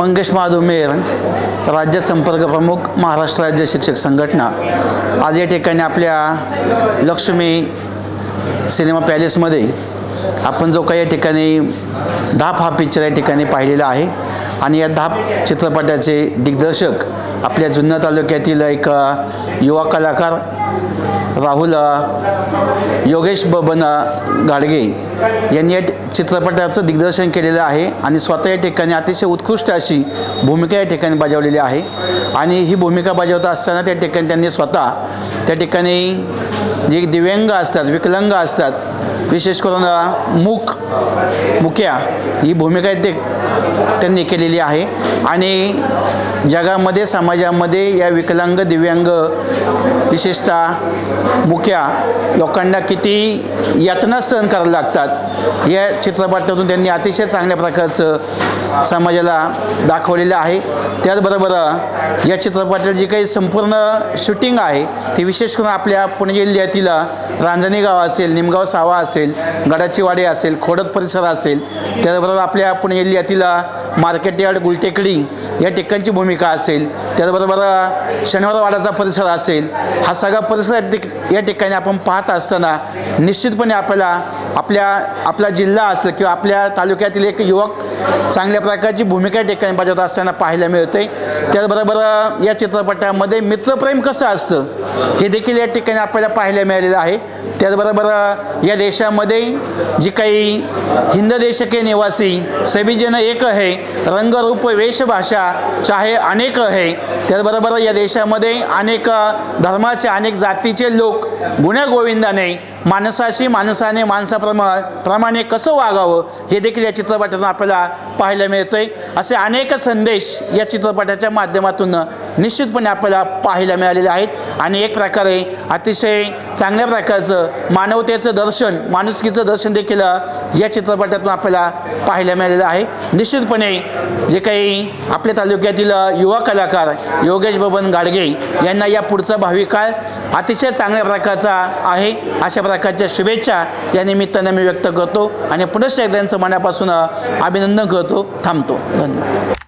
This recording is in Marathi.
मंगेश महाधुमेर, राज्य संपर्क प्रमुख, महाराष्ट्र राज्य शिक्षक संघटना। आज या ठिकाणी आपल्या लक्ष्मी सिनेमा पॅलेसमध्ये आपण जो काही या ठिकाणी धाप हा पिक्चर या ठिकाणी पाहिलेला आहे आणि या धाप चित्रपटाचे दिग्दर्शक आपल्या जुन्नर तालुक्यातील एक युवा कलाकार राहुल योगेश बबन गाडगे यांनी या चित्रपटाचं दिग्दर्शन केलेलं आहे आणि स्वतः या ठिकाणी अतिशय उत्कृष्ट अशी भूमिका या ठिकाणी बजावलेली आहे आणि ही भूमिका बजावत असताना त्या ठिकाणी त्यांनी स्वतः त्या ठिकाणी जे दिव्यांग असतात, विकलांग असतात, विशेष करून मुक्या ही भूमिका त्यांनी केलेली आहे आणि जगामध्ये समाजामध्ये या विकलांग दिव्यांग विशेषतः मुक्या लोकांना किती यातना सहन करायला लागतात या चित्रपटातून त्यांनी अतिशय चांगल्या प्रकारचं समाजाला दाखवलेलं आहे। त्याचबरोबर या चित्रपटाची जी काही संपूर्ण शूटिंग आहे ती विशेष करून आपल्या पुणे जिल्ह्यातील रांजणी गाव असेल, निमगाव सावा असेल, गडाची वाडी असेल, खोडद परिसर असेल, त्याचबरोबर आपल्या पुणे जिल्ह्यातील मार्केट यार्ड, गुलटेकडी या ठिकाणची भूमिका असेल, त्याचबरोबर शनिवारवाडाचा परिसर असेल, हा सगळा परिसर या ठिकाणी आपण पाहत असताना निश्चितपणे आपला जिल्हा असेल किंवा आपल्या तालुक्यातील एक युवक चांगल्या प्रकारची भूमिका या ठिकाणी बजावत असताना पाहायला मिळते। त्याचबरोबर या चित्रपटामध्ये मित्रप्रेम कसं असतं हे देखील या ठिकाणी आपल्याला पाहायला मिळालेलं आहे। त्याचबरोबर या देशामध्ये जी काही हिंद देश के निवासी सभी जन एक है, रंग रूप वेशभाषा चाहे अनेक है। त्याचबरोबर या देशामध्ये अनेक धर्माचे, अनेक जातीचे लोक गुण्यागोविंदाने माणसाने माणसाप्रमाणे कसं वागावं हे देखील या चित्रपटातून आपल्याला पाहायला मिळतंय। असे अनेक संदेश या चित्रपटाच्या माध्यमातून निश्चितपणे आपल्याला पाहायला मिळालेले आहेत आणि एक प्रकारे अतिशय चांगल्या प्रकारचं मानवतेचं दर्शन, माणुसकीचं दर्शन देखील या चित्रपटातून आपल्याला पाहायला मिळालेलं आहे। निश्चितपणे जे काही आपल्या तालुक्यातील युवा कलाकार योगेश बबन गाडगे यांना या पुढचा भावी काळ अतिशय चांगल्या प्रकारचा आहे अशा प्रकारच्या शुभेच्छा या निमित्ताने मी व्यक्त करतो आणि पुनश्च एकदा त्यांचं मनापासून अभिनंदन करतो। थांबतो। धन्यवाद।